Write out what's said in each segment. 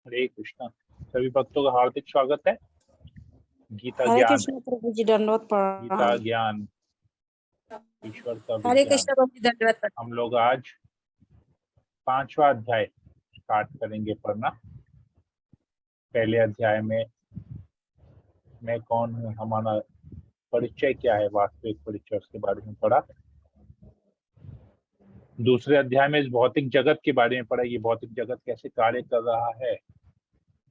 हरे कृष्णा। सभी भक्तों का हार्दिक स्वागत है। गीता हरे ज्ञान, कृष्ण प्रभु जी, दंडवत गीता प्रणाम। ज्ञान, ईश्वर का हरे विज्ञान। कृष्ण प्रभु जी, दंडवत प्रणाम। हम लोग आज 5वां अध्याय स्टार्ट करेंगे पढ़ना। पहले अध्याय में मैं कौन हूँ, हमारा परिचय क्या है, वास्तविक परिचय, उसके बारे में पढ़ा। दूसरे अध्याय में इस भौतिक जगत के बारे में पढ़ा, ये भौतिक जगत कैसे कार्य कर रहा है।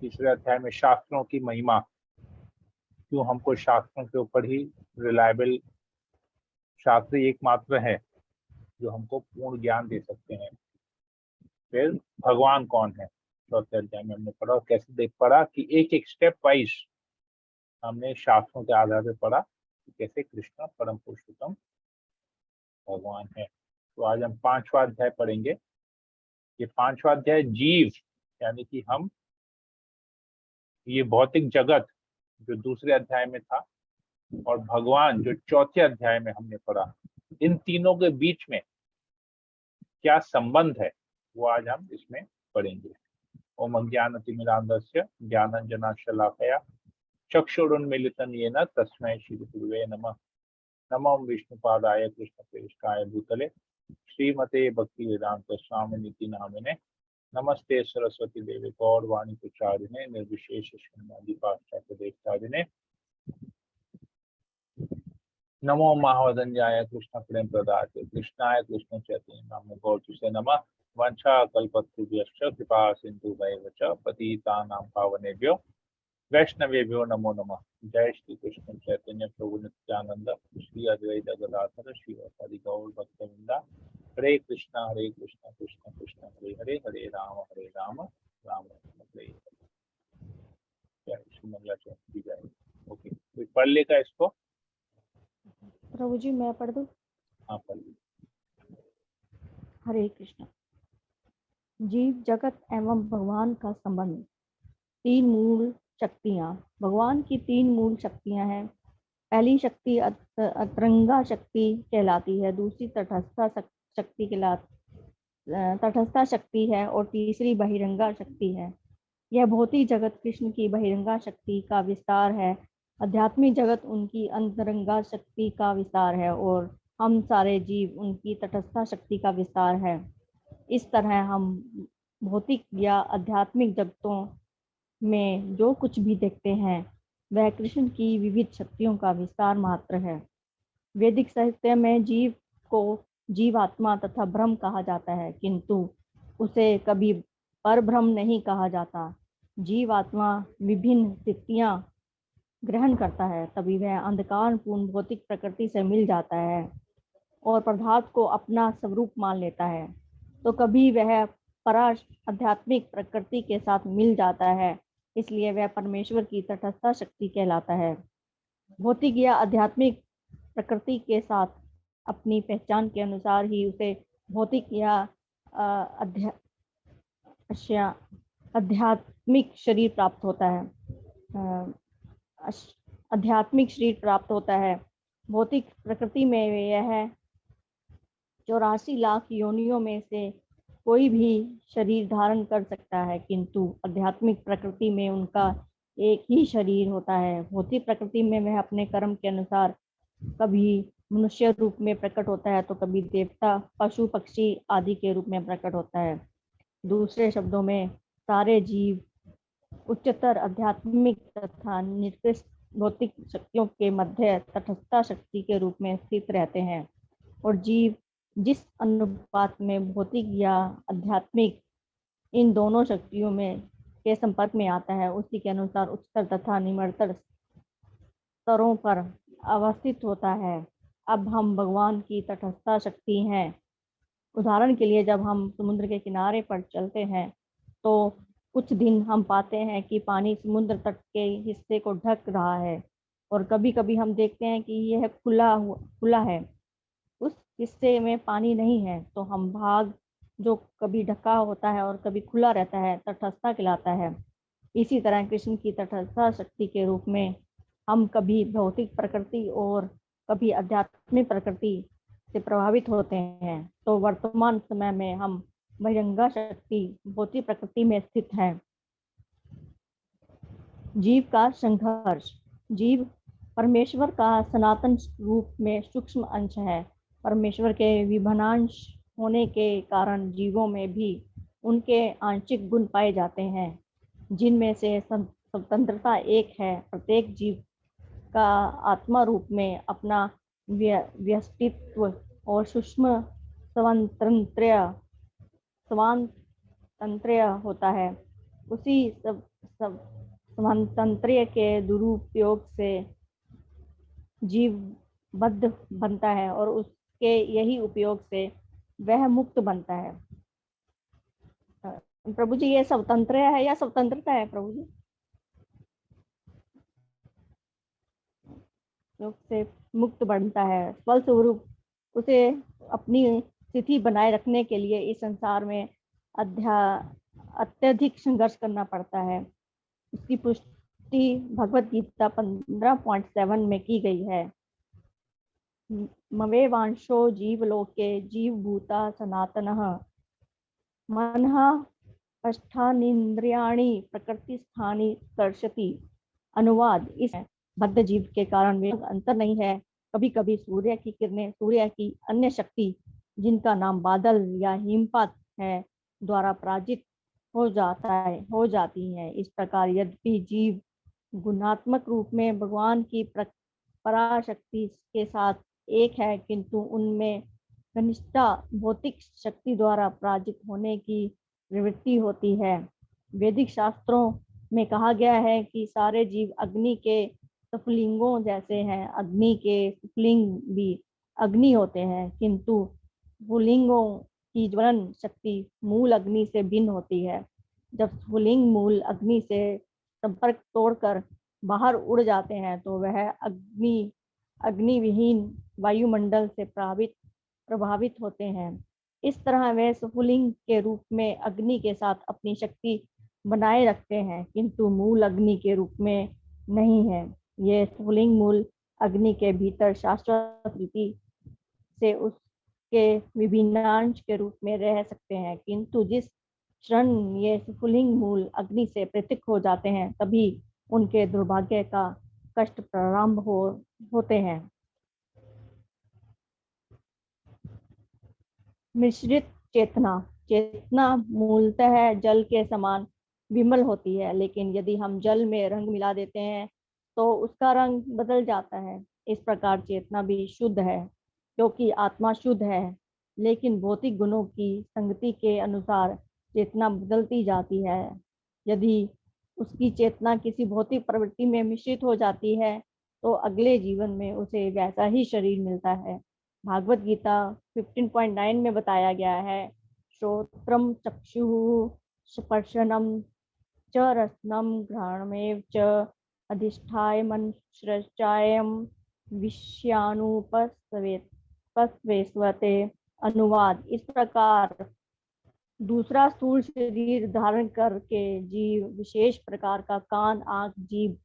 तीसरे अध्याय में शास्त्रों की महिमा, क्यों हमको शास्त्रों के ऊपर ही रिलायबल शास्त्र एकमात्र है जो हमको पूर्ण ज्ञान दे सकते हैं। फिर भगवान कौन है, चौथे अध्याय में हमने पढ़ा। और कैसे देख पढ़ा कि एक एक स्टेप वाइज हमने शास्त्रों के आधार पर पढ़ा कि कैसे कृष्ण परम पुरुषोत्तम भगवान है। तो आज हम 5वां अध्याय पढ़ेंगे। ये 5वां अध्याय जीव यानी कि हम, ये भौतिक जगत जो दूसरे अध्याय में था, और भगवान जो चौथे अध्याय में हमने पढ़ा, इन तीनों के बीच में क्या संबंध है वो आज हम इसमें पढ़ेंगे। ओम अज्ञानतिमिरान्धस्य ज्ञानाञ्जनशलाकया चक्षुरुन्मीलितं येन तस्मै श्रीगुरुवे नमः। नमो विष्णुपादाय कृष्णप्रेष्ठाय भूतले श्रीमते भक्तिवेदांत स्वामिनिति नामिने। नमस्ते सरस्वती देवी गौरवाणी प्रचारिणे निर्विशेष शून्यादि पाश्चात्य देवतारिणे। नमो महावदन्याय कृष्ण प्रेम प्रदाते कृष्णाय कृष्ण चैतन्य नाम गौरतुसे नमः। वंशा कल्पतरुभ्यश्च कृपा सिन्धुभैव च पतितानां पावनेभ्यो वैष्णवेभ्यो नमो नमः। जय श्री कृष्ण चैतन्य प्रभु नित्यानंद श्री अद्वैत गदाधर श्रीवासादि गौर भक्तवृंदा। हरे कृष्णा कृष्ण कृष्ण हरे हरे, हरे राम राम राम हरे हरे। जय श्री मंगलाचरण जय। ओके, कोई पढ़ लेगा इसको? प्रभु जी, मैं पढ़ दूं? हाँ, पढ़ लीजिए। हरे कृष्ण। जीव जगत एवं भगवान का संबंध। तीन मूल शक्तियां। भगवान की तीन मूल शक्तियां हैं। पहली शक्ति अतरंगा शक्ति कहलाती है, दूसरी तटस्था शक्ति है, और तीसरी बहिरंगा शक्ति है। यह भौतिक जगत कृष्ण की बहिरंगा शक्ति का विस्तार है, आध्यात्मिक जगत उनकी अंतरंगा शक्ति का विस्तार है, और हम सारे जीव उनकी तटस्था शक्ति का विस्तार है। इस तरह हम भौतिक या आध्यात्मिक जगतों में जो कुछ भी देखते हैं वह कृष्ण की विविध शक्तियों का विस्तार मात्र है। वैदिक साहित्य में जीव को जीवात्मा तथा ब्रह्म कहा जाता है, किंतु उसे कभी परब्रह्म नहीं कहा जाता। जीवात्मा विभिन्न स्थितियां ग्रहण करता है, तभी वह अंधकारपूर्ण भौतिक प्रकृति से मिल जाता है और पदार्थ को अपना स्वरूप मान लेता है। तो कभी वह परा आध्यात्मिक प्रकृति के साथ मिल जाता है, इसलिए वह परमेश्वर की तटस्थ शक्ति कहलाता है। भौतिक या आध्यात्मिक प्रकृति के साथ अपनी पहचान के अनुसार ही उसे भौतिक या आध्यात्मिक शरीर प्राप्त होता है। आध्यात्मिक शरीर प्राप्त होता है। भौतिक प्रकृति में यह 84 लाख योनियों में से कोई भी शरीर धारण कर सकता है, किंतु आध्यात्मिक प्रकृति में उनका एक ही शरीर होता है। भौतिक प्रकृति में वह अपने कर्म के अनुसार कभी मनुष्य रूप में प्रकट होता है, तो कभी देवता, पशु, पक्षी आदि के रूप में प्रकट होता है। दूसरे शब्दों में सारे जीव उच्चतर आध्यात्मिक तथा निकृष्ट भौतिक शक्तियों के मध्य तटस्थ शक्ति के रूप में स्थित रहते हैं, और जीव जिस अनुपात में भौतिक या आध्यात्मिक इन दोनों शक्तियों में के संपर्क में आता है, उसी के अनुसार उच्चतर तथा निम्नतर स्तरों पर अवस्थित होता है। अब हम भगवान की तटस्थ शक्ति हैं। उदाहरण के लिए, जब हम समुद्र के किनारे पर चलते हैं तो कुछ दिन हम पाते हैं कि पानी समुद्र तट के हिस्से को ढक रहा है, और कभी कभी हम देखते हैं कि यह खुला है, उस हिस्से में पानी नहीं है। तो हम भाग जो कभी ढका होता है और कभी खुला रहता है तटस्थ कहलाता है। इसी तरह कृष्ण की तटस्थ शक्ति के रूप में हम कभी भौतिक प्रकृति और कभी आध्यात्मिक प्रकृति से प्रभावित होते हैं। तो वर्तमान समय में हम बहिरंगा शक्ति भौतिक प्रकृति में स्थित हैं। जीव का संघर्ष। जीव परमेश्वर का सनातन रूप में सूक्ष्म अंश है। परमेश्वर के विभिन्नांश होने के कारण जीवों में भी उनके आंशिक गुण पाए जाते हैं, जिनमें से स्वतंत्रता एक है। प्रत्येक जीव का आत्मा रूप में अपना व्यक्तित्व और सूक्ष्म स्वातंत्र्य होता है। उसी स्वातंत्र्य के दुरुपयोग से जीव बद्ध बनता है और उसके यही उपयोग से वह मुक्त बनता है। प्रभु जी, ये स्वतंत्र है या स्वतंत्रता है प्रभु जी? से मुक्त बनता है। फलस्वरूप उसे अपनी स्थिति बनाए रखने के लिए इस संसार में अत्यधिक संघर्ष करना पड़ता है। इसकी पुष्टि भगवत गीता 15.7 में की गई है। मवे वांशो जीवलोके जीवभूता सनातनः मनः अष्टानींद्रियाणि प्रकृतिस्थानि कर्षति। अनुवाद, इस बद्ध जीव के कारण वे अंतर नहीं है। कभी कभी सूर्य की किरणें, सूर्य की अन्य शक्ति जिनका नाम बादल या हिमपात है द्वारा पराजित हो जाती है। इस प्रकार यद्यपि जीव गुणात्मक रूप में भगवान की पराशक्ति के साथ एक है, किंतु उनमें घनिष्ठता भौतिक शक्ति द्वारा पराजित होने की प्रवृत्ति होती है। वैदिक शास्त्रों में कहा गया है कि सारे जीव अग्नि के स्फुलिंगों जैसे हैं। अग्नि के स्फुलिंग भी अग्नि होते हैं, किंतु स्फुलिंगों की ज्वलन शक्ति मूल अग्नि से भिन्न होती है। जब स्फुलिंग मूल अग्नि से संपर्क तोड़कर बाहर उड़ जाते हैं तो वह अग्निविहीन वायुमंडल से प्रभावित होते हैं। इस तरह वे स्फुलिंग के रूप में अग्नि के साथ अपनी शक्ति बनाए रखते हैं, किंतु मूल अग्नि के रूप में नहीं है। ये स्फुलिंग मूल अग्नि के भीतर शाश्वत रीति से उसके विभिन्नांश के रूप में रह सकते हैं, किंतु जिस क्षण ये स्फुलिंग मूल अग्नि से पृथक हो जाते हैं, तभी उनके दुर्भाग्य का कष्ट प्रारंभ होते हैं। मिश्रित चेतना। चेतना मूलतः जल के समान विमल होती है, लेकिन यदि हम जल में रंग मिला देते हैं तो उसका रंग बदल जाता है। इस प्रकार चेतना भी शुद्ध है, क्योंकि आत्मा शुद्ध है, लेकिन भौतिक गुणों की संगति के अनुसार चेतना बदलती जाती है। यदि उसकी चेतना किसी भौतिक प्रवृत्ति में मिश्रित हो जाती है तो अगले जीवन में उसे वैसा ही शरीर मिलता है। भागवत गीता 15.9 में बताया गया है, श्रोत्रम चक्षुः स्पर्शनम च रसनम घ्राणमेव च अधिष्ठाय मनश्चायम विषयानुपस्वेस्वते। अनुवाद, इस प्रकार दूसरा स्थूल शरीर धारण करके जीव विशेष प्रकार का कान, आंख, जीभ,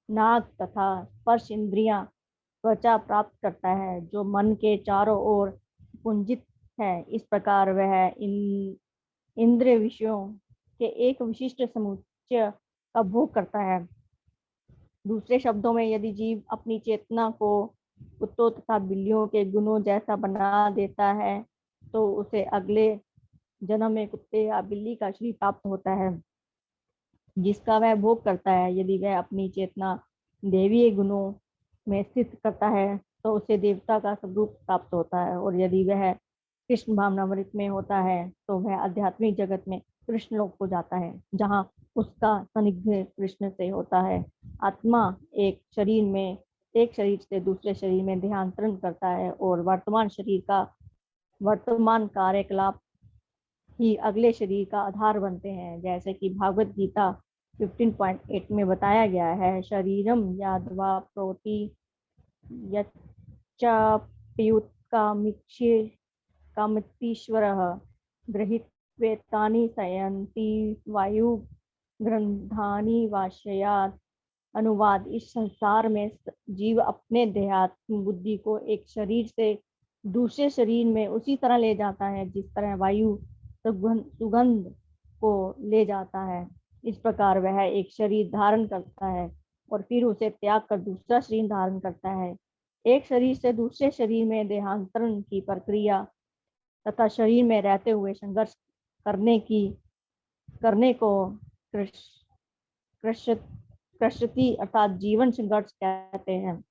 नाक तथा स्पर्श इंद्रियां, त्वचा प्राप्त करता है, जो मन के चारों ओर पुंजित है। इस प्रकार वह इंद्रिय विषयों के एक विशिष्ट समुच्चय का भोग करता है। दूसरे शब्दों में, यदि जीव अपनी चेतना को कुत्तों तथा बिल्लियों के गुणों जैसा बना देता है तो उसे अगले जन्म में कुत्ते या बिल्ली का शरीर प्राप्त होता है, जिसका वह भोग करता है। यदि वह अपनी चेतना देवीय गुणों में स्थित करता है तो उसे देवता का स्वरूप प्राप्त होता है, और यदि वह कृष्ण भावनामृत में होता है तो वह आध्यात्मिक जगत में कृष्ण लोक को जाता है, जहाँ उसका सानिध्य कृष्ण से होता है। आत्मा एक शरीर से दूसरे शरीर में देहांतरण करता है, और वर्तमान शरीर का वर्तमान कार्यकलाप ही अगले शरीर का आधार बनते हैं। जैसे कि भागवत गीता 15.8 में बताया गया है, शरीरम यादवा प्रोति कामितीश्वरः गृहीत्वेतानि शयन्ति वायु ग्रंथानि वाशयात्। अनुवाद, इस संसार में जीव अपने देहात्म बुद्धि को एक शरीर से दूसरे शरीर में उसी तरह ले जाता है जिस तरह वायु सुगंध को ले जाता है। इस प्रकार वह एक शरीर धारण करता है और फिर उसे त्याग कर दूसरा शरीर धारण करता है। एक शरीर से दूसरे शरीर में देहांतरण की प्रक्रिया तथा शरीर में रहते हुए संघर्ष करने को कृष्यति अर्थात जीवन संघर्ष कहते हैं।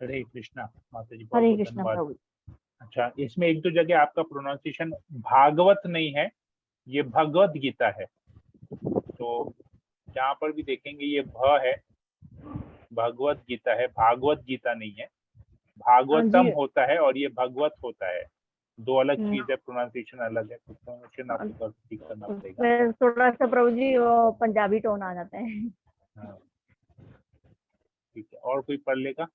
हरे कृष्णा माता जी, बहुत हरे बहुत कृष्णा धन्यवाद। प्रभु। अच्छा, इसमें एक दो जगह आपका प्रोनाउंसिएशन भागवत नहीं है, ये भगवत गीता है। तो जहाँ पर भी देखेंगे ये भ है, भगवत गीता है, भागवत गीता नहीं है। भागवतम जी होता है और ये भगवत होता है, दो अलग चीज है, प्रोनाउंसिएशन अलग है, तो प्रोनाउंसिएशन आपको ठीक करना पड़ेगा। उसमें थोड़ा सा प्रभु जी वो पंजाबी टोन आ जाता है। हाँ, ठीक है। और कोई पढ़ लेगा?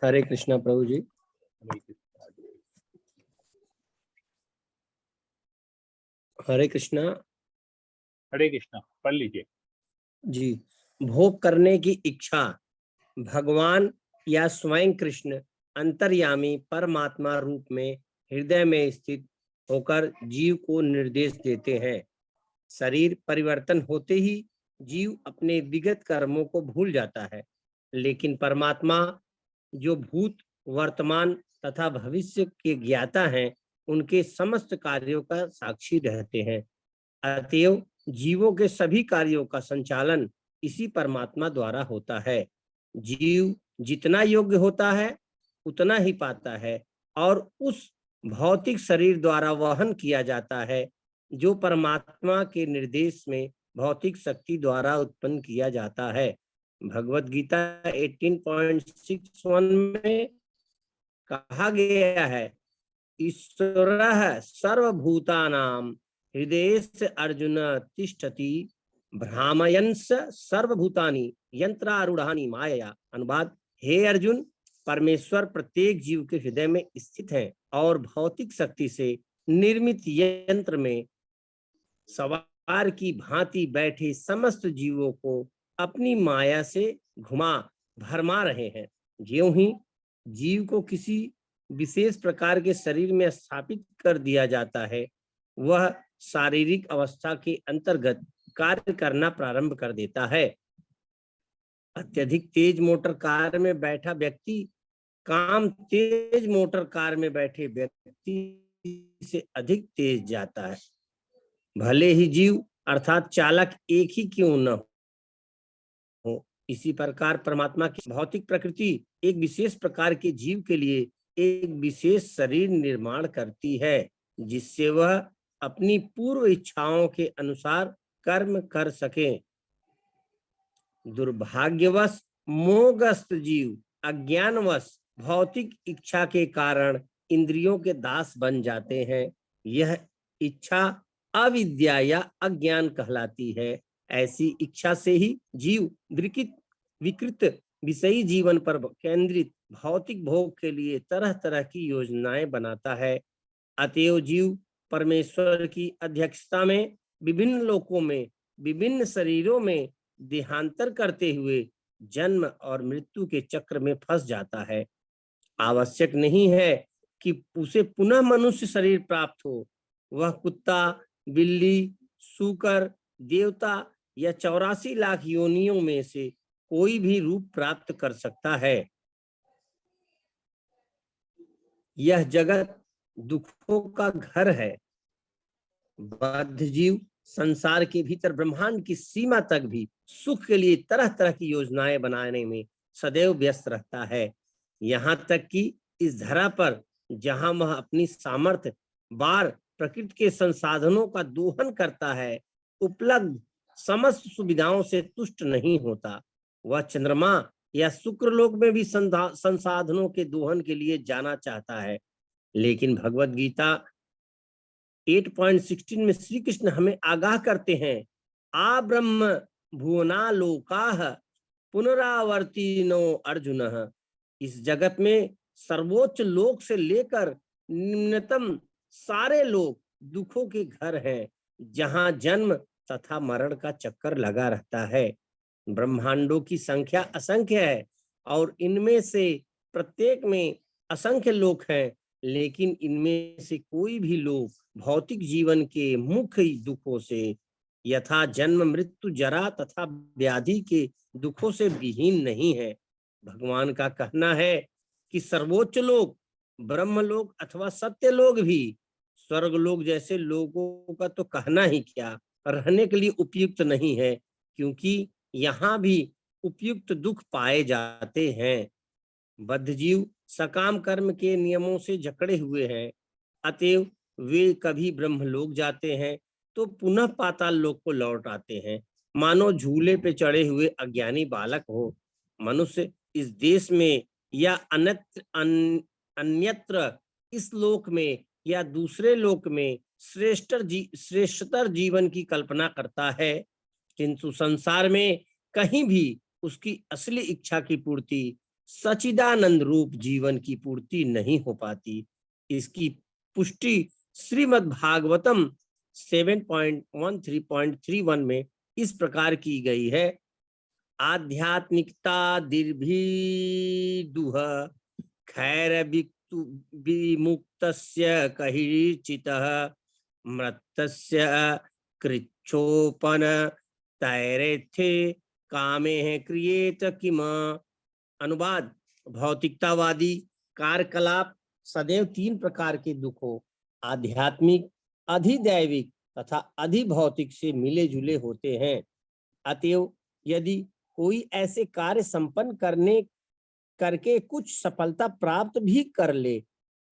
हरे कृष्णा प्रभु जी। हरे कृष्णा। हरे कृष्णा। हरे कृष्णा, पढ़ लीजिए जी। भोग करने की इच्छा भगवान या स्वयं कृष्ण अंतर्यामी परमात्मा रूप में हृदय में स्थित होकर जीव को निर्देश देते हैं। शरीर परिवर्तन होते ही जीव अपने विगत कर्मों को भूल जाता है, लेकिन परमात्मा जो भूत वर्तमान तथा भविष्य के ज्ञाता हैं, उनके समस्त कार्यों का साक्षी रहते हैं। अतएव जीवों के सभी कार्यों का संचालन इसी परमात्मा द्वारा होता है। जीव जितना योग्य होता है उतना ही पाता है और उस भौतिक शरीर द्वारा वहन किया जाता है जो परमात्मा के निर्देश में भौतिक शक्ति द्वारा उत्पन्न किया जाता है। भगवत गीता 18.61 में कहा गया है, ईश्वरः सर्वभूतानां हृदयस्य अर्जुन तिष्ठति भ्रामयन्स सर्वभूतानि यंत्रारूढ़ानि मायया। अनुवाद, हे अर्जुन, परमेश्वर प्रत्येक जीव के हृदय में स्थित है और भौतिक शक्ति से निर्मित यंत्र में सवार की भांति बैठे समस्त जीवों को अपनी माया से घुमा भरमा रहे हैं। ज्यों ही जीव को किसी विशेष प्रकार के शरीर में स्थापित कर दिया जाता है, वह शारीरिक अवस्था के अंतर्गत कार्य करना प्रारंभ कर देता है। अत्यधिक तेज मोटर कार में बैठा व्यक्ति काम तेज मोटर कार में बैठे व्यक्ति से अधिक तेज जाता है। भले ही जीव अर्थात चालक एक ही क्यों न हो, इसी प्रकार परमात्मा की भौतिक प्रकृति एक विशेष प्रकार के जीव के लिए एक विशेष शरीर निर्माण करती है, जिससे वह अपनी पूर्व इच्छाओं के अनुसार कर्म कर सके। दुर्भाग्यवश मोहग्रस्त जीव अज्ञानवश भौतिक इच्छा के कारण इंद्रियों के दास बन जाते हैं। यह इच्छा अविद्या या अज्ञान कहलाती है। ऐसी इच्छा से ही जीव विकृत विषयी जीवन पर केंद्रित भौतिक भोग के लिए तरह तरह की योजनाएं बनाता है। अतएव जीव परमेश्वर की अध्यक्षता में विभिन्न लोकों में विभिन्न शरीरों में देहांतर करते हुए जन्म और मृत्यु के चक्र में फंस जाता है। आवश्यक नहीं है कि उसे पुनः मनुष्य शरीर प्राप्त हो। वह कुत्ता, बिल्ली, सूकर, देवता या 84 लाख योनियों में से कोई भी रूप प्राप्त कर सकता है। यह जगत दुखों का घर है। बद्ध जीव संसार के भीतर ब्रह्मांड की सीमा तक भी सुख के लिए तरह तरह की योजनाएं बनाने में सदैव व्यस्त रहता है। यहाँ तक कि इस धरा पर जहां वह अपनी सामर्थ्य बार प्रकृति के संसाधनों का दोहन करता है, उपलब्ध समस्त सुविधाओं से तुष्ट नहीं होता। वह चंद्रमा या शुक्रलोक में भी संसाधनों के दोहन के लिए जाना चाहता है। लेकिन भगवत गीता 8.16 में श्री कृष्ण हमें आगाह करते हैं, आ ब्रह्म भुवना लोकाः पुनरावर्तिनो अर्जुन। इस जगत में सर्वोच्च लोक से लेकर निम्नतम सारे लोग दुखों के घर हैं, जहां जन्म तथा मरण का चक्कर लगा रहता है। ब्रह्मांडों की संख्या असंख्य है और इनमें से प्रत्येक में असंख्य लोक हैं, लेकिन इनमें से कोई भी लोक भौतिक जीवन के मुख्य दुखों से यथा जन्म मृत्यु जरा तथा व्याधि के दुखों से विहीन नहीं है। भगवान का कहना है कि सर्वोच्च लोक ब्रह्मलोक अथवा सत्य लोक भी स्वर्ग लोक जैसे लोगों का तो कहना ही क्या, रहने के लिए उपयुक्त नहीं है, क्योंकि यहाँ भी उपयुक्त दुख पाए जाते हैं। बद्ध जीव सकाम कर्म के नियमों से जकड़े हुए हैं, अतएव वे कभी ब्रह्मलोक जाते हैं तो पुनः पाताल लोक को लौट आते हैं, मानो झूले पे चढ़े हुए अज्ञानी बालक हो। मनुष्य इस देश में या अन्यत्र इस लोक में या दूसरे लोक में श्रेष्ठतर जीवन की कल्पना करता है, किंतु संसार में कहीं भी उसकी असली इच्छा की पूर्ति, सचिदानंद रूप जीवन की पूर्ति नहीं हो पाती। इसकी पुष्टि श्रीमद् भागवतम 7.13.31 में इस प्रकार की गई है। आध्यात्मिकता दीर्भिदुह खैर विमुक्तस्य कहिचितः मृतस्य कृच्छोपन तैरेथे कामे क्रिएत किम। अनुवाद, भौतिकतावादी कार्यकलाप सदैव तीन प्रकार के दुखों आध्यात्मिक, अधिदैविक तथा अधिभौतिक से मिले जुले होते हैं। अतएव यदि कोई ऐसे कार्य संपन्न करके कुछ सफलता प्राप्त भी कर ले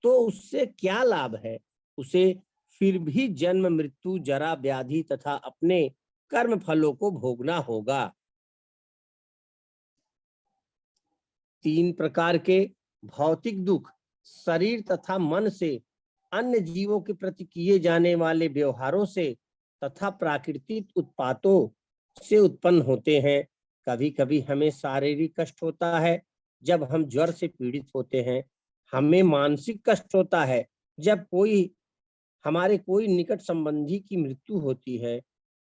तो उससे क्या लाभ है? उसे फिर भी जन्म मृत्यु जरा व्याधि तथा अपने कर्म फलों को भोगना होगा। तीन प्रकार के भौतिक दुख शरीर तथा मन से, अन्य जीवों के प्रति किए जाने वाले व्यवहारों से तथा प्राकृतिक उत्पातों से उत्पन्न होते हैं। कभी कभी हमें शारीरिक कष्ट होता है जब हम ज्वर से पीड़ित होते हैं, हमें मानसिक कष्ट होता है जब हमारे कोई निकट संबंधी की मृत्यु होती है।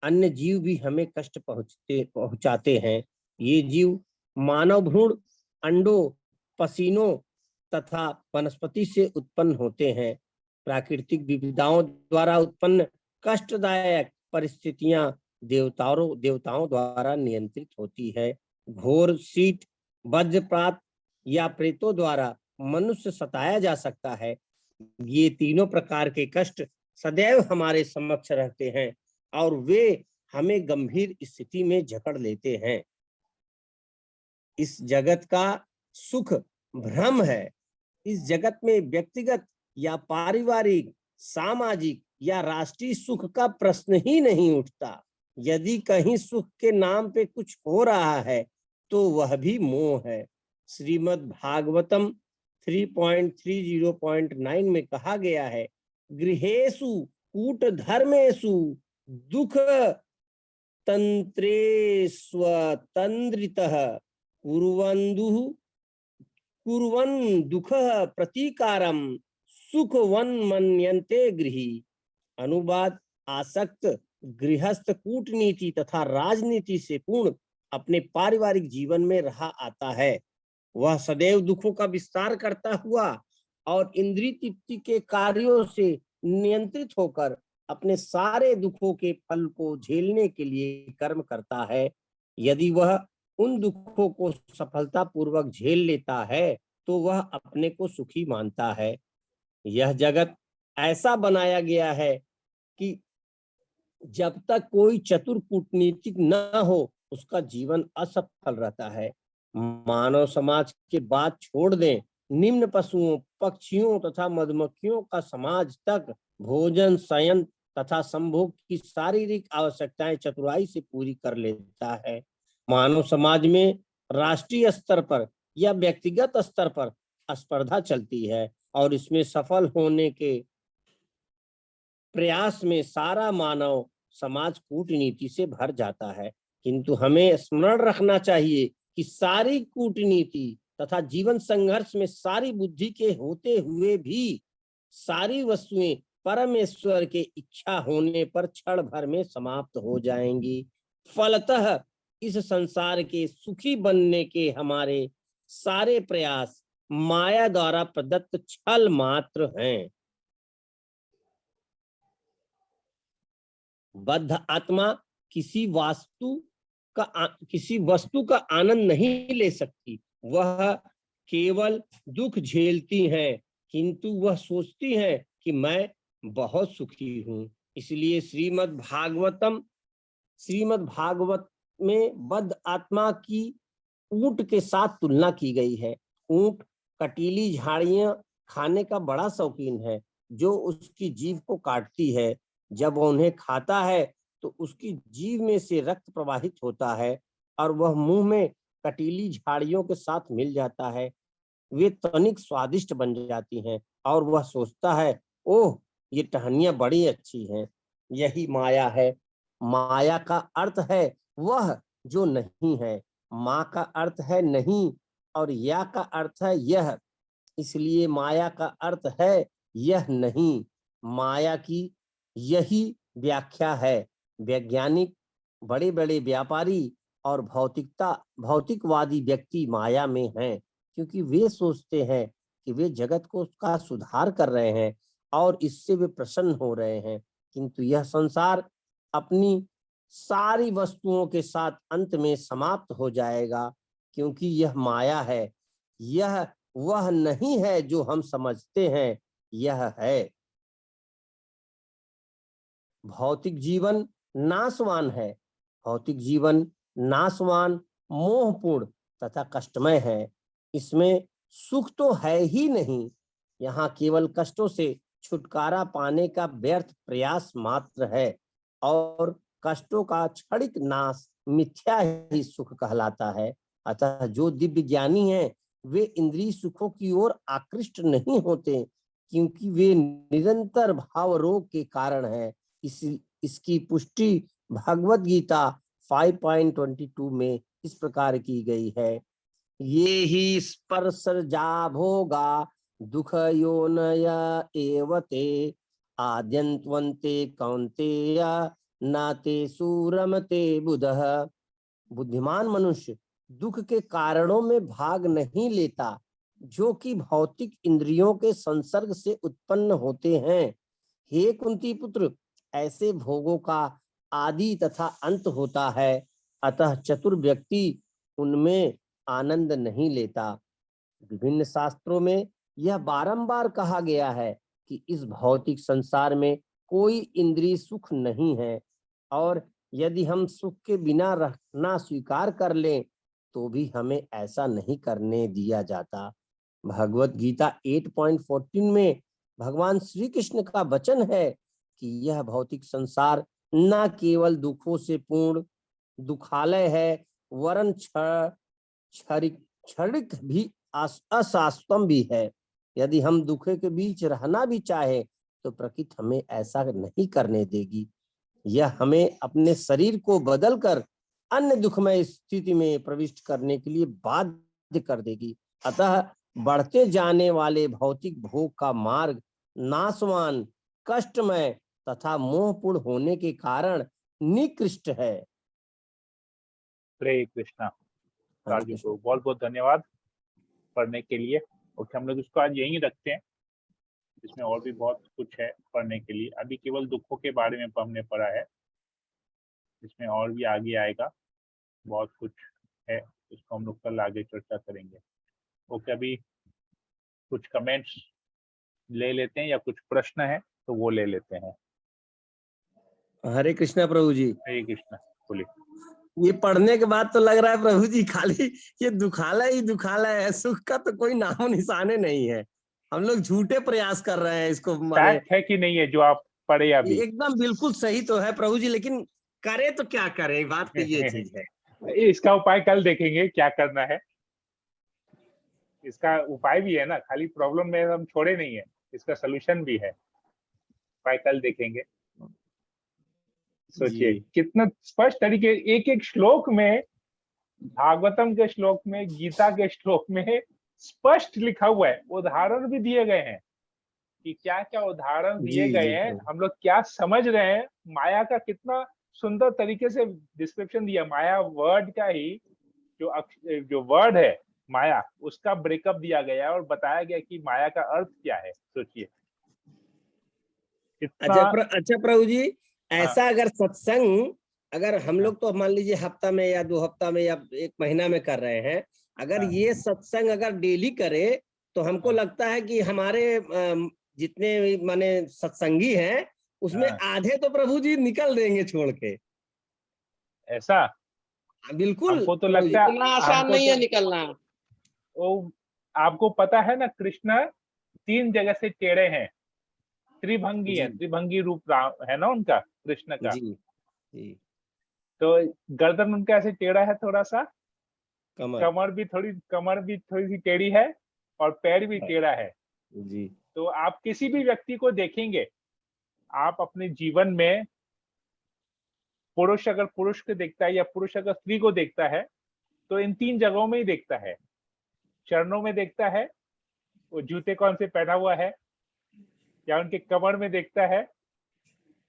अन्य जीव भी हमें कष्ट पहुंचाते हैं। ये जीव मानव भ्रूण, अंडों, पसीनों तथा वनस्पति से उत्पन्न होते हैं। प्राकृतिक विविधताओं द्वारा उत्पन्न कष्टदायक परिस्थितियां देवताओं द्वारा नियंत्रित होती है। घोर शीत, वज्रपात या प्रेतों द्वारा मनुष्य सताया जा सकता है। ये तीनों प्रकार के कष्ट सदैव हमारे समक्ष रहते हैं और वे हमें गंभीर स्थिति में जकड़ लेते हैं। इस जगत का सुख भ्रम है। इस जगत में व्यक्तिगत या पारिवारिक, सामाजिक या राष्ट्रीय सुख का प्रश्न ही नहीं उठता। यदि कहीं सुख के नाम पे कुछ हो रहा है तो वह भी मोह है। श्रीमद् भागवतम 3.30.9 में कहा गया है, गृहेषु कूट धर्मेषु दुख तंत्रेष्वतंद्रितः कुर्वन् दुख प्रतीकारम सुखवन मन्यन्ते गृही। अनुवाद, आसक्त गृहस्थ कूटनीति तथा राजनीति से पूर्ण अपने पारिवारिक जीवन में रहा आता है। वह सदैव दुखों का विस्तार करता हुआ और इंद्रिय तृप्ति के कार्यों से नियंत्रित होकर अपने सारे दुखों के फल को झेलने के लिए कर्म करता है। यदि वह उन दुखों को सफलता पूर्वक झेल लेता है तो वह अपने को सुखी मानता है। यह जगत ऐसा बनाया गया है कि जब तक कोई चतुर कूटनीतिक न हो उसका जीवन असफल रहता है। मानव समाज के बात छोड़ दें, निम्न पशुओं, पक्षियों तथा मधुमक्खियों का समाज तक भोजन, शयन तथा संभोग की शारीरिक आवश्यकताएं चतुराई से पूरी कर लेता है। मानव समाज में राष्ट्रीय स्तर पर या व्यक्तिगत स्तर पर स्पर्धा चलती है और इसमें सफल होने के प्रयास में सारा मानव समाज कूटनीति से भर जाता है। किंतु हमें स्मरण रखना चाहिए कि सारी कूटनीति तथा जीवन संघर्ष में सारी बुद्धि के होते हुए भी सारी वस्तुएं परमेश्वर के इच्छा होने पर क्षण भर में समाप्त हो जाएंगी। फलतः इस संसार के सुखी बनने के हमारे सारे प्रयास माया द्वारा प्रदत्त छल मात्र हैं। बद्ध आत्मा किसी वस्तु का आनंद नहीं ले सकती। वह केवल दुख झेलती हैं, किंतु वह सोचती हैं कि मैं बहुत सुखी हूँ। इसलिए श्रीमद् भागवत में बद्ध आत्मा की ऊंट के साथ तुलना की गई है। ऊंट कटीली झाड़ियां खाने का बड़ा शौकीन है, जो उसकी जीभ को काटती है। जब वह उन्हें खाता है तो उसकी जीभ में से रक्त प्रवाहित होता है और वह मुंह में कटीली झाड़ियों के साथ मिल जाता है। वे तनिक स्वादिष्ट बन जाती हैं और वह सोचता है, ओह, ये टहनियां बड़ी अच्छी हैं। यही माया है। माया का अर्थ है वह जो नहीं है। माँ का अर्थ है नहीं और या का अर्थ है यह। इसलिए माया का अर्थ है यह नहीं। माया की यही व्याख्या है। वैज्ञानिक, बड़े बड़े व्यापारी और भौतिकवादी व्यक्ति माया में हैं, क्योंकि वे सोचते हैं कि वे जगत को का सुधार कर रहे हैं और इससे वे प्रसन्न हो रहे हैं। किंतु यह संसार अपनी सारी वस्तुओं के साथ अंत में समाप्त हो जाएगा, क्योंकि यह माया है। यह वह नहीं है जो हम समझते हैं यह है। भौतिक जीवन नाशवान है। भौतिक जीवन नाशवान, मोहपूर्ण तथा कष्टमय है। इसमें सुख तो है ही नहीं। यहाँ केवल कष्टों से छुटकारा पाने का व्यर्थ प्रयास मात्र है और कष्टों का क्षणिक नाश मिथ्या ही सुख कहलाता है। अतः जो दिव्य ज्ञानी हैं वे इंद्रिय सुखों की ओर आकृष्ट नहीं होते, क्योंकि वे निरंतर भाव रोग के कारण है। इसकी पुष्टि भगवत गीता 5.22 में इस प्रकार की गई है। ये ही स्पर्शजा भोगा दुख योनय एवते आद्यन्त्वन्ते कौन्तेय नाते सूरमते बुधः। बुद्धिमान मनुष्य दुख के कारणों में भाग नहीं लेता, जो कि भौतिक इंद्रियों के संसर्ग से उत्पन्न होते हैं। हे कुंती पुत्र, ऐसे भोगों का आदि तथा अंत होता है, अतः चतुर व्यक्ति उनमें आनंद नहीं लेता। विभिन्न शास्त्रों में यह बारंबार कहा गया है कि इस भौतिक संसार में कोई इंद्रिय सुख नहीं है, और यदि हम सुख के बिना रहना स्वीकार कर लें तो भी हमें ऐसा नहीं करने दिया जाता। भगवत गीता 8.14 में भगवान श्री कृष्ण का वचन है कि यह भौतिक संसार न केवल दुखों से पूर्ण दुखालय है, वरन क्षणिक भी अशाश्वतम भी है। यदि हम दुख के बीच रहना भी चाहे तो प्रकृति हमें ऐसा नहीं करने देगी। यह हमें अपने शरीर को बदलकर अन्य दुखमय स्थिति में प्रविष्ट करने के लिए बाध्य कर देगी। अतः बढ़ते जाने वाले भौतिक भोग का मार्ग नाशवान, कष्टमय तथा मोहपूर्ण होने के कारण निकृष्ट है। हरे कृष्णा। जी को बहुत बहुत धन्यवाद पढ़ने के लिए। ओके, हम लोग इसको आज यहीं रखते हैं। इसमें और भी बहुत कुछ है पढ़ने के लिए। अभी केवल दुखों के बारे में हमने पढ़ा है, इसमें और भी आगे आएगा, बहुत कुछ है, इसको हम लोग कल आगे चर्चा करेंगे। ओके, अभी कुछ कमेंट्स ले लेते हैं या कुछ प्रश्न है तो वो ले लेते हैं। हरे कृष्णा प्रभु जी। हरे कृष्णा। बोलिए। ये पढ़ने के बाद तो लग रहा है प्रभु जी खाली ये दुखालय ही दुखालय है, सुख का तो कोई नामो निशाने नहीं है। हम लोग झूठे प्रयास कर रहे हैं इसको। फैक्ट है कि नहीं है जो आप पढ़े अभी? एकदम बिल्कुल सही तो है प्रभु जी, लेकिन करे तो क्या करे, बात तो ये चीज है। इसका उपाय कल देखेंगे क्या करना है। इसका उपाय भी है ना, खाली प्रॉब्लम में हम छोड़े नहीं है, इसका सोल्यूशन भी है। उपाय कल देखेंगे। सोचिए कितना स्पष्ट तरीके, एक एक श्लोक में, भागवतम के श्लोक में, गीता के श्लोक में स्पष्ट लिखा हुआ है। उदाहरण भी दिए गए हैं कि क्या क्या उदाहरण दिए गए हैं, हम लोग क्या समझ रहे हैं, माया का कितना सुंदर तरीके से डिस्क्रिप्शन दिया। माया वर्ड का ही जो वर्ड है माया, उसका ब्रेकअप दिया गया है और बताया गया कि माया का अर्थ क्या है। सोचिए इतना। अच्छा प्रभु जी, हाँ, ऐसा अगर सत्संग अगर हम लोग तो मान लीजिए हफ्ता में या 2 हफ्ता में या 1 महीना में कर रहे हैं, अगर हाँ, ये सत्संग अगर डेली करे तो हमको हाँ, लगता है कि हमारे जितने भी माने सत्संगी हैं उसमें हाँ, आधे तो प्रभु जी निकल देंगे छोड़ के। ऐसा बिल्कुल हमको तो प्रभु जी, लगता है। इतना आसान हमको नहीं है तो निकलना। वो, आपको पता है ना, कृष्ण 3 जगह से टेढ़े हैं, त्रिभंगी है, जी त्रिभंगी रूप है ना उनका, कृष्ण का। जी जी। तो गर्दन उनका ऐसे टेढ़ा है थोड़ा सा, कमर। कमर भी थोड़ी सी टेढ़ी है, और पैर भी टेढ़ा है। जी तो आप किसी भी व्यक्ति को देखेंगे, आप अपने जीवन में, पुरुष अगर पुरुष को देखता है या पुरुष अगर स्त्री को देखता है, तो इन 3 जगहों में ही देखता है। चरणों में देखता है, वो जूते कौन से पहना हुआ है, या उनके कमर में देखता है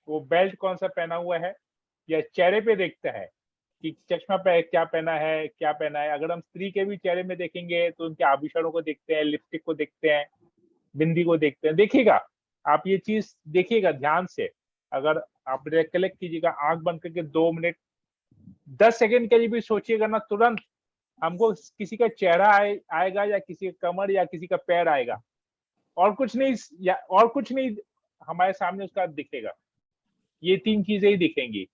वो बेल्ट कौन सा पहना हुआ है, या चेहरे पे देखता है कि चश्मा पे क्या पहना है, क्या पहना है। अगर हम स्त्री के भी चेहरे में देखेंगे तो उनके आभूषणों को देखते हैं, लिपस्टिक को देखते हैं, बिंदी को देखते हैं। देखिएगा, आप ये चीज देखिएगा ध्यान से। अगर आप रिकलेक्ट कीजिएगा, आंख बंद करके 2 मिनट 10 सेकंड के लिए भी सोचिएगा ना, तुरंत हमको किसी का चेहरा आएगा, या किसी का कमर, या किसी का पैर आएगा, और कुछ नहीं, या और कुछ नहीं हमारे सामने उसका दिखेगा। ये 3 चीजें ही दिखेंगी।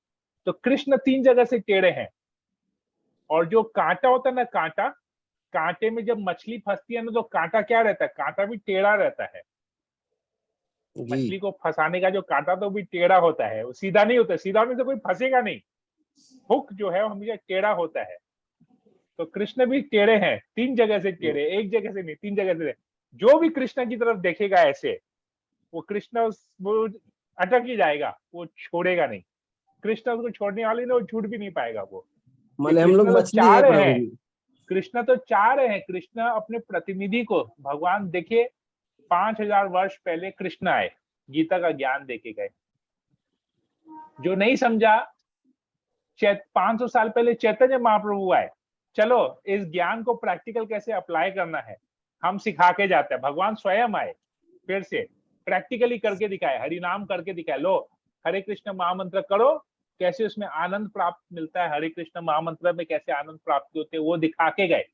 तो कृष्ण 3 जगह से टेढ़े हैं। और जो कांटा होता है ना, कांटे में जब मछली फंसती है ना, तो कांटा क्या रहता है, कांटा भी टेढ़ा रहता है। जी मछली को फंसाने का जो कांटा तो भी टेढ़ा होता है, वो सीधा नहीं होता। सीधा में तो कोई फंसेगा नहीं। हुक जो है वो हमेशा टेढ़ा होता है। तो कृष्ण भी टेढ़े हैं, 3 जगह से टेढ़े, एक जगह से नहीं, 3 जगह से। जो भी कृष्ण की तरफ देखेगा ऐसे, वो कृष्ण वो अटक ही जाएगा, वो छोड़ेगा नहीं। कृष्ण उसको छोड़ने वाले ने, वो छूट भी नहीं पाएगा वो। ये माने हम लोग कृष्ण तो मछली चाह है रहे प्रभु हैं, जी। कृष्ण तो चाह रहे हैं। कृष्ण अपने प्रतिनिधि को, भगवान देखिए 5000 वर्ष पहले कृष्ण आए, गीता का ज्ञान देके गए। जो नहीं समझा, 500 साल पहले चैतन्य महाप्रभु आए, चलो इस ज्ञान को प्रैक्टिकल कैसे अप्लाई करना है हम सिखा के जाते हैं। भगवान स्वयं आए, फिर से प्रैक्टिकली करके दिखाए, हरि नाम करके दिखाए। लो, हरे कृष्ण महामंत्र करो, कैसे उसमें आनंद प्राप्त मिलता है, हरे कृष्ण महामंत्र में कैसे आनंद प्राप्त होते हैं, वो दिखा के गए।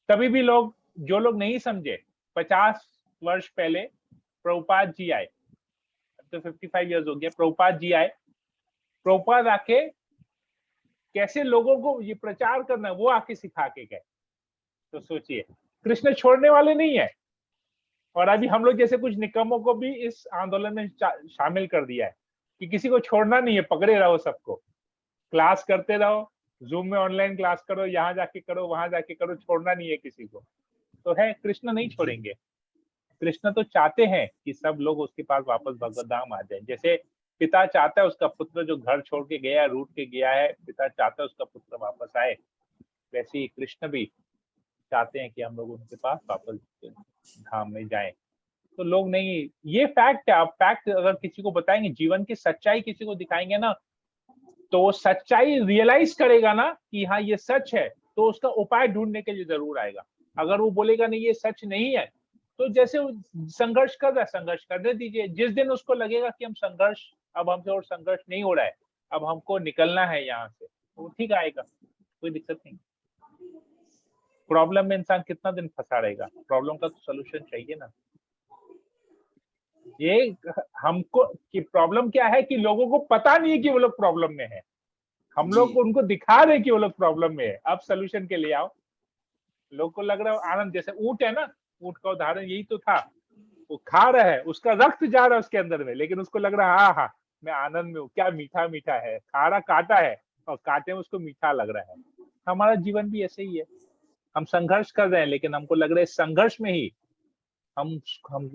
तभी भी लोग, जो लोग नहीं समझे, 50 वर्ष पहले प्रभुपाद जी आए, तो 55 ईयर्स हो गया, प्रभुपाद जी आए। प्रभुपाद आके कैसे लोगों को ये प्रचार करना है, वो आके सिखा के गए। तो सोचिए, कृष्ण छोड़ने वाले नहीं है। और अभी हम लोग जैसे कुछ निकम्मों को भी इस आंदोलन में शामिल कर दिया है कि किसी को छोड़ना नहीं है, पकड़े रहो सबको, क्लास करते रहो, जूम में ऑनलाइन क्लास करो, यहाँ जाके करो, वहां जाके करो, छोड़ना नहीं है किसी को। तो है, कृष्ण नहीं छोड़ेंगे। कृष्ण तो चाहते हैं कि सब लोग उसके पास वापस भगवत धाम आ जाए। जैसे पिता चाहता है उसका पुत्र जो घर छोड़ के गया है, रूठ के गया है, पिता चाहता है उसका पुत्र वापस आए, वैसे ही कृष्ण भी चाहते हैं कि हम लोग उनके पास वापस धाम में जाएं। तो लोग नहीं, ये फैक्ट है। आप फैक्ट अगर किसी को बताएंगे, जीवन की सच्चाई किसी को दिखाएंगे ना, तो वो सच्चाई रियलाइज करेगा ना कि हाँ ये सच है, तो उसका उपाय ढूंढने के लिए जरूर आएगा। अगर वो बोलेगा नहीं ये सच नहीं है, तो जैसे वो संघर्ष कर रहा है, संघर्ष करने दीजिए। जिस दिन उसको लगेगा कि हम संघर्ष, अब हमसे और संघर्ष नहीं हो रहा है, अब हमको निकलना है यहाँ से, तो ठीक आएगा, कोई दिक्कत नहीं। प्रॉब्लम में इंसान कितना दिन फंसा रहेगा, प्रॉब्लम का तो सोल्यूशन चाहिए ना। ये हमको कि प्रॉब्लम क्या है कि लोगों को पता नहीं है कि वो लोग प्रॉब्लम में है। हम लोग जी उनको दिखा रहे कि वो लोग प्रॉब्लम में है, अब सोल्यूशन के लिए आओ। लोग को लग रहा है आनंद, जैसे ऊंट है ना, ऊंट का उदाहरण यही तो था। वो खा रहा है, उसका रक्त जा रहा है उसके अंदर में, लेकिन उसको लग रहा है हाँ हाँ मैं आनंद में हूँ, क्या मीठा मीठा है। खा रहा कांटा है, और कांटे में उसको मीठा लग रहा है। हमारा जीवन भी ऐसे ही है। हम संघर्ष कर रहे हैं, लेकिन हमको लग रहा है संघर्ष में ही हम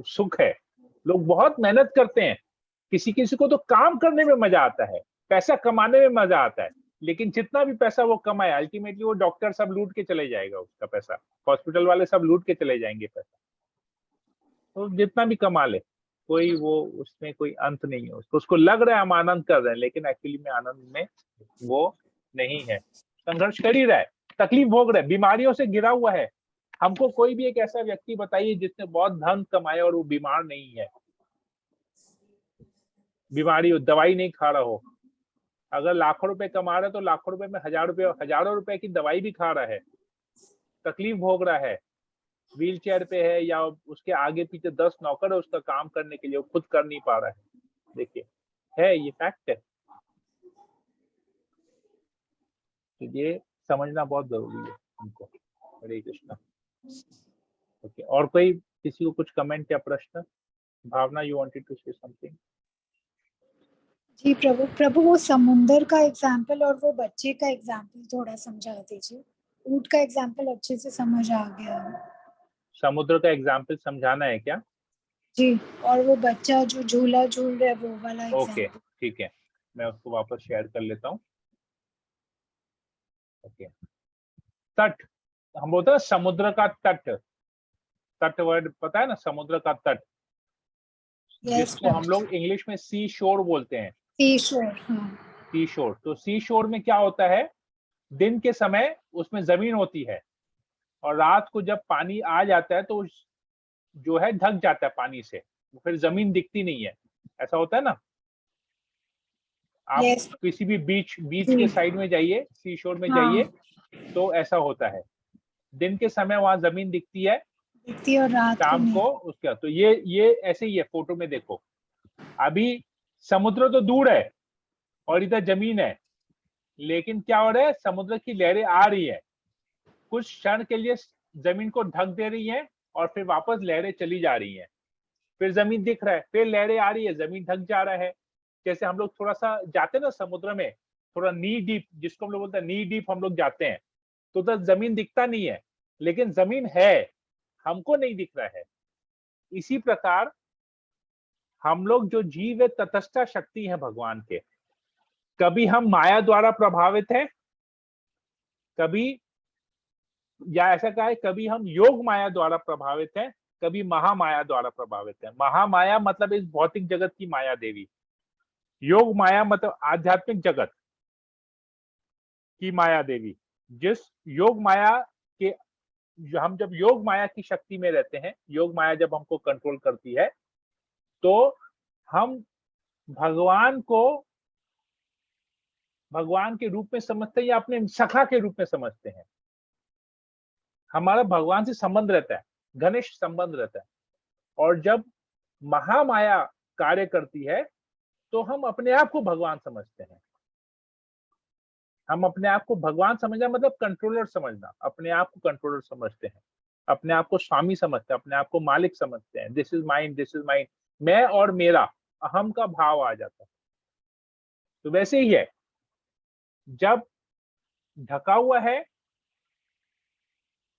सुख है। लोग बहुत मेहनत करते हैं, किसी किसी को तो काम करने में मजा आता है, पैसा कमाने में मजा आता है, लेकिन जितना भी पैसा वो कमाए, अल्टीमेटली वो डॉक्टर सब लूट के चले जाएगा उसका पैसा, हॉस्पिटल वाले सब लूट के चले जाएंगे पैसा, तो जितना भी कमा ले। कोई वो उसमें कोई अंत नहीं है। उसको लग रहा है हम आनंद कर रहे हैं, लेकिन एक्चुअली में आनंद में वो नहीं है। संघर्ष कर ही रहा है, तकलीफ भोग रहा है, बीमारियों से घिरा हुआ है। हमको कोई भी एक ऐसा व्यक्ति बताइए जिसने बहुत धन कमाया और वो बीमार नहीं है, बीमारी हो, दवाई नहीं खा रहा हो। अगर लाखों रुपए कमा रहा है तो लाखों रुपए में हजारों रुपए की दवाई भी खा रहा है, तकलीफ भोग रहा है, व्हील चेयर पे है, या उसके आगे पीछे 10 नौकर है उसका काम करने के लिए, वो खुद कर नहीं पा रहा है। देखिए, है ये फैक्ट है। तो ये समझना बहुत जरूरी है हमको। हरे कृष्णा। ओके, और कोई किसी को कुछ कमेंट या प्रश्न? Bhavna, you wanted to say something? जी प्रभु वो समुंदर का एग्जाम्पल और वो बच्चे का एग्जाम्पल थोड़ा समझा दीजिए। ऊंट का एग्जाम्पल अच्छे से समझ आ गया। समुद्र का एग्जाम्पल समझाना है क्या? जी, और वो बच्चा जो झूला झूल रहा है वो वाला ओके, एग्जाम्पल। ठीक है, मैं उसको वापस शेयर कर लेता हूँ। ओके, तट, हम बोलते हैं समुद्र का तट, तट वर्ड पता है ना, समुद्र का तट, जिसको हम लोग इंग्लिश में सी शोर बोलते हैं। सी शोर, हाँ। सी शोर, तो सी शोर में क्या होता है, दिन के समय उसमें जमीन होती है, और रात को जब पानी आ जाता है तो जो है ढक जाता है पानी से, फिर जमीन दिखती नहीं है। ऐसा होता है ना, आप किसी भी बीच के साइड में जाइए, सी शोर में जाइए, तो ऐसा होता है। दिन के समय वहां जमीन दिखती है, और रात शाम को उसका। तो ये ऐसे ही है, फोटो में देखो, अभी समुद्र तो दूर है और इधर जमीन है, लेकिन क्या हो रहा है, समुद्र की लहरें आ रही है, कुछ क्षण के लिए जमीन को ढक दे रही है, और फिर वापस लहरें चली जा रही हैं, फिर जमीन दिख रहा है, फिर लहरें आ रही है, जमीन ढक जा रहा है। जैसे हम लोग थोड़ा सा जाते हैं ना समुद्र में, थोड़ा नी डीप, जिसको हम लोग बोलते हैं नी डीप, हम लोग जाते हैं तो उधर जमीन दिखता नहीं है, लेकिन जमीन है, हमको नहीं दिख रहा है। इसी प्रकार हम लोग जो जीव है, तटस्थ शक्ति है भगवान के। कभी हम माया द्वारा प्रभावित हैं, कभी, या ऐसा कहा है, कभी हम योग माया द्वारा प्रभावित हैं, कभी महामाया द्वारा प्रभावित हैं। महामाया मतलब इस भौतिक जगत की माया देवी, योग माया मतलब आध्यात्मिक जगत की माया देवी। जिस योग माया के, हम जब योग माया की शक्ति में रहते हैं, योग माया जब हमको कंट्रोल करती है, तो हम भगवान को भगवान के रूप में समझते हैं या अपने सखा के रूप में समझते हैं। हमारा भगवान से संबंध रहता है, घनिष्ठ संबंध रहता है। और जब महामाया कार्य करती है तो हम अपने आप को भगवान समझते हैं। हम अपने आप को भगवान समझना मतलब कंट्रोलर समझना, अपने आप को कंट्रोलर समझते हैं, अपने आप को स्वामी समझते हैं, अपने आप को मालिक समझते हैं। This is mine, this is mine, मैं और मेरा, अहम का भाव आ जाता है। तो वैसे ही है, जब ढका हुआ है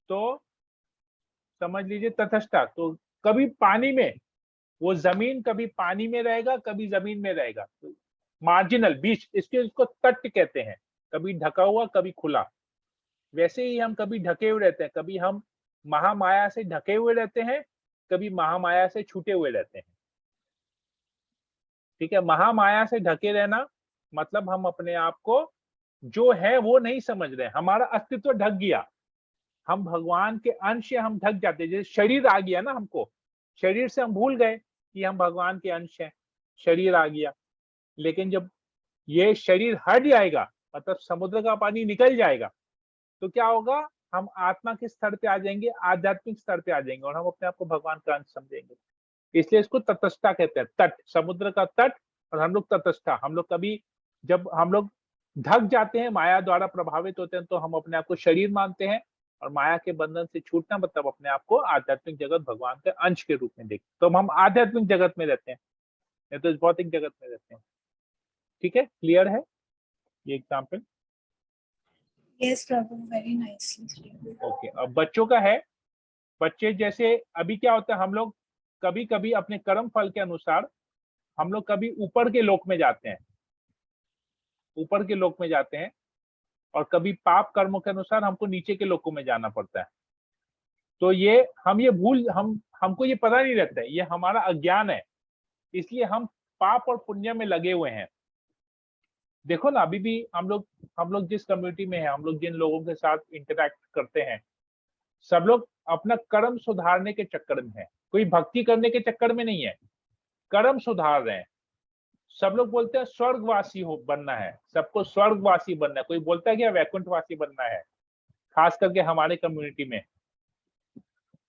तो समझ लीजिए तटस्थ। तो कभी पानी में, वो जमीन कभी पानी में रहेगा, कभी जमीन में रहेगा, तो मार्जिनल, बीच, इसको तट कहते हैं, कभी ढका हुआ कभी खुला। वैसे ही हम कभी ढके हुए रहते हैं, कभी हम महामाया से ढके हुए रहते हैं, कभी महामाया से छूटे हुए रहते हैं। ठीक है, महामाया से ढके रहना मतलब हम अपने आप को जो है वो नहीं समझ रहे, हमारा अस्तित्व ढक गया, हम भगवान के अंश हैं, हम ढक जाते हैं। जैसे शरीर आ गया ना हमको, शरीर से हम भूल गए कि हम भगवान के अंश हैं, शरीर आ गया। लेकिन जब ये शरीर हट जाएगा, मतलब समुद्र का पानी निकल जाएगा, तो क्या होगा, हम आत्मा के स्तर पे आ जाएंगे, आध्यात्मिक स्तर पे आ जाएंगे, और हम अपने आप को भगवान का अंश समझेंगे। इसलिए इसको तटस्थता कहते हैं, तट, समुद्र का तट, और हम लोग तटस्था। हम लोग कभी, जब हम लोग ढक जाते हैं, माया द्वारा प्रभावित होते हैं, तो हम अपने आप को शरीर मानते हैं, और माया के बंधन से छूटना मतलब अपने आप को आध्यात्मिक जगत, भगवान के अंश के रूप में देखते, तो हम आध्यात्मिक जगत में रहते हैं, नहीं तो इस भौतिक जगत में रहते हैं। ठीक है, क्लियर है ये एग्जाम्पल? यस प्रभु, वेरी नाइसली। ओके, अब बच्चों का है। बच्चे जैसे अभी क्या होता है, हम लोग कभी कभी अपने कर्म फल के अनुसार हम लोग कभी ऊपर के लोक में जाते हैं, ऊपर के लोक में जाते हैं, और कभी पाप कर्मों के अनुसार हमको नीचे के लोकों में जाना पड़ता है। तो ये हम ये भूल, हमको ये पता नहीं रहता है, ये हमारा अज्ञान है। इसलिए हम पाप और पुण्य में लगे हुए हैं। देखो ना, अभी भी हम लोग जिस कम्युनिटी में है, हम लोग जिन लोगों के साथ इंटरेक्ट करते हैं, सब लोग अपना कर्म सुधारने के चक्कर में है, कोई भक्ति करने के चक्कर में नहीं है, कर्म सुधार रहे हैं। सब लोग बोलते हैं स्वर्गवासी हो बनना है, सबको स्वर्गवासी बनना है, कोई बोलता है कि वैकुंठवासी बनना है। खास करके हमारे कम्युनिटी में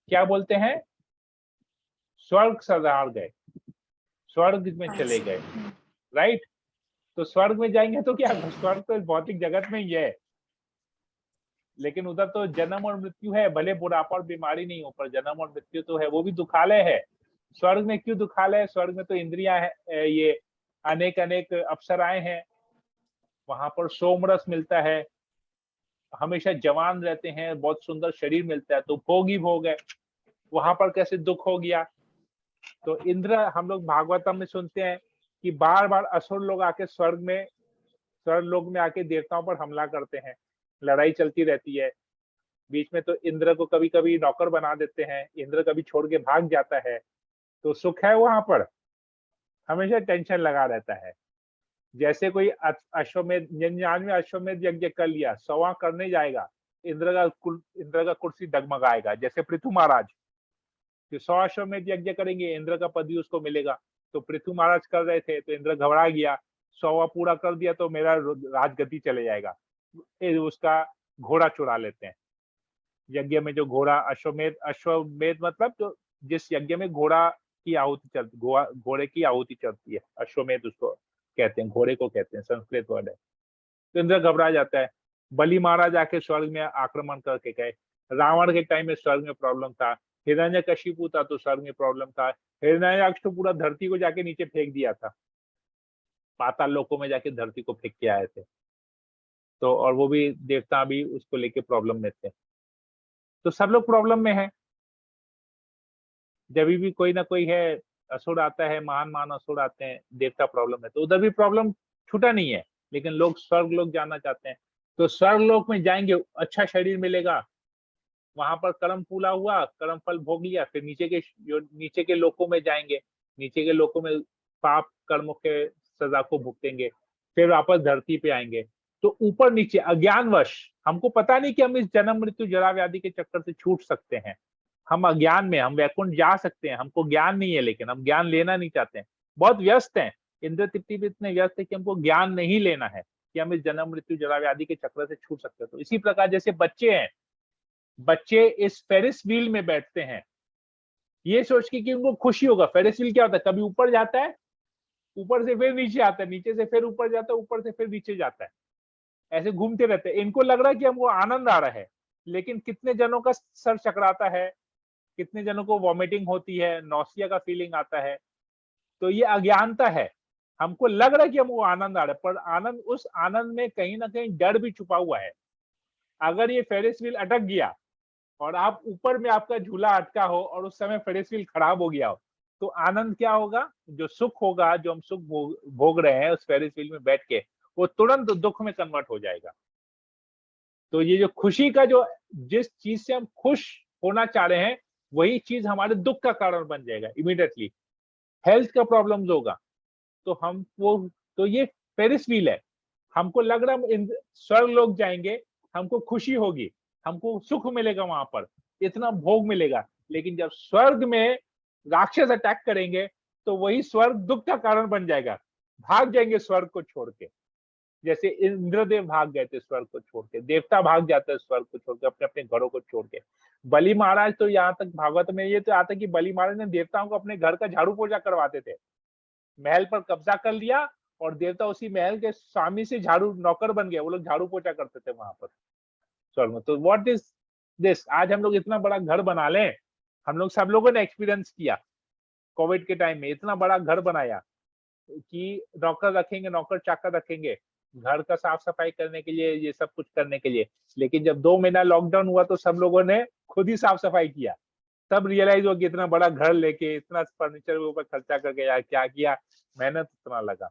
क्या बोलते हैं, स्वर्ग सुधार गए, स्वर्ग में चले गए, राइट। तो स्वर्ग में जाएंगे तो क्या, स्वर्ग तो भौतिक जगत में ही है, लेकिन उधर तो जन्म और मृत्यु है, भले बुढ़ापा और बीमारी नहीं हो, पर जन्म और मृत्यु तो है, वो भी दुखालय है। स्वर्ग में क्यों दुखालय है? स्वर्ग में तो इंद्रियां है, ये अनेक अनेक अप्सराएं हैं, वहां पर सोमरस मिलता है, हमेशा जवान रहते हैं, बहुत सुंदर शरीर मिलता है, तो भोग ही भोग है। वहां पर कैसे दुख हो गया? तो इंद्र, हम लोग भागवतम में सुनते हैं कि बार बार असुर लोग आके स्वर्ग लोग में आके देवताओं पर हमला करते हैं, लड़ाई चलती रहती है। बीच में तो इंद्र को कभी कभी नौकर बना देते हैं, इंद्र कभी छोड़ के भाग जाता है, तो सुख है वहां पर? हमेशा टेंशन लगा रहता है। जैसे कोई अश्वमेध 99 अश्वमेध यज्ञ कर लिया, 100वां करने जाएगा, इंद्र का कुर्सी डगमगाएगा। जैसे पृथु महाराज कि 100 अश्वमेध यज्ञ करेंगे, इंद्र का पद भी उसको मिलेगा। तो पृथु महाराज कर रहे थे, तो इंद्र घबरा गया, 100वां पूरा कर दिया तो मेरा राजगति चले जाएगा, उसका घोड़ा चुरा लेते हैं। यज्ञ में जो घोड़ा, अश्वमेध मतलब जो जिस यज्ञ में घोड़ा की आहुति चलती, घोड़े की आहुति चलती है, अश्वमेध उसको कहते हैं, घोड़े को कहते हैं, संस्कृत वर्ड है। तो इंद्र घबरा जाता है। बलि महाराज आके स्वर्ग में आक्रमण करके गए। रावण के टाइम में स्वर्ग में प्रॉब्लम था, हिरण्यकशिपु था तो स्वर्ग में प्रॉब्लम था। हिरण्याक्ष तो पूरा धरती को जाके नीचे फेंक दिया था, पाताल लोकों में जाके धरती को फेंक के आए थे। तो और वो भी देवता भी उसको लेके प्रॉब्लम में थे। तो सब लोग प्रॉब्लम में है। जब भी कोई ना कोई है, असुर आता है, महान महान असुर आते हैं, देवता प्रॉब्लम है, तो उधर भी प्रॉब्लम छूटा नहीं है। लेकिन लोग स्वर्ग लोग जाना चाहते हैं, तो स्वर्ग लोक में जाएंगे, अच्छा शरीर मिलेगा, वहां पर कर्म पूरा हुआ, कर्म फल भोग लिया, फिर नीचे के लोकों में जाएंगे, नीचे के लोकों में पाप कर्मों के सजा को भुगतेंगे, फिर वापस धरती पे आएंगे। तो ऊपर नीचे अज्ञानवश, हमको पता नहीं कि हम इस जन्म मृत्यु जरा व्याधि के चक्कर से छूट सकते हैं। हम अज्ञान में, हम वैकुंठ जा सकते हैं, हमको ज्ञान नहीं है, लेकिन हम ज्ञान लेना नहीं चाहते हैं, बहुत व्यस्त हैं। इंद्र तृप्ति भी इतने व्यस्त है कि हमको ज्ञान नहीं लेना है कि हम इस जन्म मृत्यु जरा व्याधि के चक्र से छूट सकते हैं। तो इसी प्रकार जैसे बच्चे हैं, बच्चे इस फेरिस व्हील में बैठते हैं ये सोच के कि उनको खुशी होगा। फेरिस व्हील क्या होता है, कभी ऊपर जाता है, ऊपर से फिर नीचे आता है, नीचे से फिर ऊपर जाता है, ऊपर से फिर नीचे जाता है, ऐसे घूमते रहते हैं। इनको लग रहा है कि हमको आनंद आ रहा है, लेकिन कितने जनों का सर चकराता है, कितने जनों को वॉमिटिंग होती है, नौसिया का फीलिंग आता है। तो ये अज्ञानता है। हमको लग रहा है कि हमको आनंद आ रहा है, पर आनंद, उस आनंद में कहीं ना कहीं डर भी छुपा हुआ है। अगर ये फेरिस व्हील अटक गया और आप ऊपर में, आपका झूला अटका हो और उस समय फेरिस व्हील खराब हो गया हो, तो आनंद क्या होगा? जो सुख होगा, जो हम सुख भोग रहे हैं उस फेरिस व्हील में बैठ के, वो तुरंत दुख में कन्वर्ट हो जाएगा। तो ये जो खुशी का, जो जिस चीज से हम खुश होना चाह रहे हैं, वही चीज हमारे दुख का कारण बन जाएगा इमीडिएटली। हेल्थ का प्रॉब्लम्स होगा तो हम वो, तो ये फेरिस व्हील है। हमको लग रहा है हम स्वर्ग लोग जाएंगे, हमको खुशी होगी, हमको सुख मिलेगा, वहां पर इतना भोग मिलेगा, लेकिन जब स्वर्ग में राक्षस अटैक करेंगे तो वही स्वर्ग दुख का कारण बन जाएगा। भाग जाएंगे स्वर्ग को छोड़ के, जैसे इंद्रदेव भाग गए थे स्वर्ग को छोड़ के, देवता भाग जाते हैं स्वर्ग को छोड़ के, अपने अपने घरों को छोड़ के। बलि महाराज तो, यहाँ तक भागवत में ये तो आता है कि बलि महाराज ने देवताओं को अपने घर का झाड़ू पोछा करवाते थे। महल पर कब्जा कर लिया और देवता उसी महल के स्वामी से झाड़ू नौकर बन गए, वो लोग झाड़ू पोछा करते थे वहां पर स्वर्ग में। तो व्हाट इज दिस? आज हम लोग इतना बड़ा घर बना लें, हम लोग सब लोगों ने एक्सपीरियंस किया कोविड के टाइम में, इतना बड़ा घर बनाया कि नौकर रखेंगे, नौकर चाकर रखेंगे घर का साफ सफाई करने के लिए, ये सब कुछ करने के लिए। लेकिन जब 2 महीना लॉकडाउन हुआ तो सब लोगों ने खुद ही साफ सफाई किया। तब रियलाइज हो कि इतना बड़ा घर लेके, इतना फर्नीचर के ऊपर खर्चा करके यार क्या किया, मेहनत इतना लगा।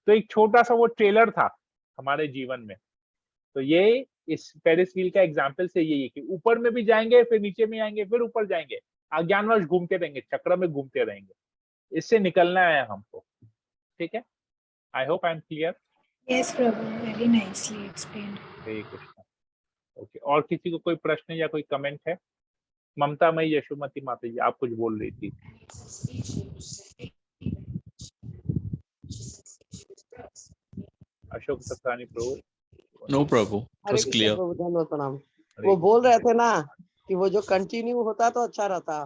तो एक छोटा सा वो ट्रेलर था हमारे जीवन में। तो ये इस फेरिस व्हील का एग्जाम्पल से यही है कि ऊपर में भी जाएंगे, फिर नीचे में आएंगे, फिर ऊपर जाएंगे, अज्ञानवश घूमते रहेंगे, चक्र में घूमते रहेंगे। इससे निकलना है हमको, ठीक है। I hope I am clear. Yes, Prabhu, very nicely explained. Hare Krishna. Okay, और किसी को कोई प्रश्न या कोई कमेंट है? ममता मई यशोमती माता जी, आप कुछ बोल रही थी। अशोक सत्तानी प्रभु। नो प्रभु, हरे was कृष्ण clear. प्रभु, धन्यवाद प्रणाम। हरे वो बोल रहे कृष्णा। थे ना कि वो जो कंटिन्यू होता तो अच्छा रहता,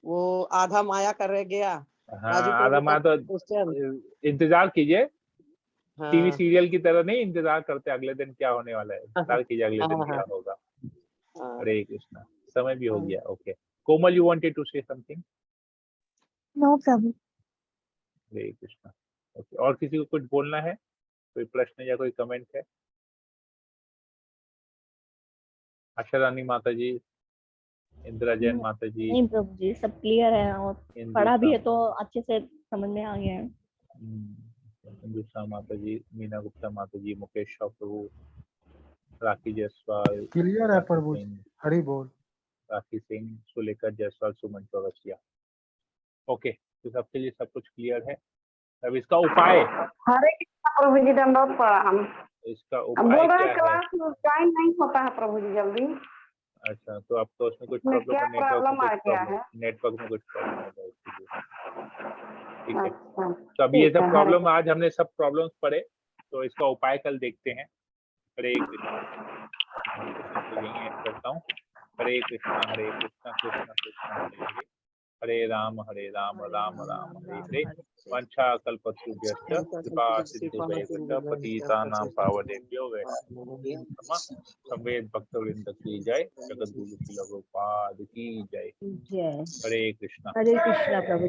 वो आधा माया कर रह गया। राजू हाँ, प्रभु आधा का माँ तो क्वेश्चन। इंतजार कीजिए, टीवी हाँ सीरियल की तरह नहीं इंतजार करते अगले दिन क्या होने वाला है, इंतजार कीजिए अगले दिन हाँ क्या हाँ होगा। हाँ हरे कृष्णा। समय भी हो हाँ। गया। Okay, Komal, you wanted to say something? No, Prabhu. Hare Krishna. Okay, और किसी को कुछ बोलना है? कोई प्रश्न या कोई कमेंट है? आशा रानी माता जी, इंदिरा जैन माता जी, नहीं प्रभु जी, सब क्लियर है और पढ़ा भी है तो अच्छे से समझ में आ गया है। हिंदुस्तान माता जी, मीना गुप्ता माता जी, मुकेश शाह प्रभु, राखी जायसवाल, क्लियर है राखी प्रभु जी, सिंह, हरि बोल। राखी सिंह, सुलेखा जायसवाल, सुमन चौरसिया। ओके, तो सबके लिए सब कुछ क्लियर है। अब इसका उपाय, हरे कृष्णा प्रभु जी, दंडवत प्रणाम। इसका अब उपाय बोल रहे क्या हैं है? क्लास में टाइम नहीं होता है प्रभु जी जल्दी। अच्छा, तो आपको उसमें कुछ इसमें प्रॉब्लम क्या है, नेटवर्क में प्रॉब्लम कुछ आ गया प्रॉब्लम, है? नेटवर्क में कुछ प्रॉब्लम होगा इसलिए। ठीक है, अच्छा तो अभी ये ठीक सब है। हरे प्रॉब्लम, आज हमने सब प्रॉब्लम्स पढ़े, तो इसका उपाय कल देखते हैं। हरे कृष्णा। सेशन को यहीं एंड करता हूँ। हरे कृष्णा कृष्णा कृष्णा हरे हरे, हरे राम राम राम हरे हरे। वंशा कल्पतरुभ्यश्च कृपा सिन्धुभ्यश्च पतितानां पावनेभ्यो वैष्णवेभ्यो नमः। संवेद भक्तवृंद की जय, जगत गुरु श्रील प्रभुपाद की जय। जय हरे कृष्णा। हरे कृष्णा प्रभु।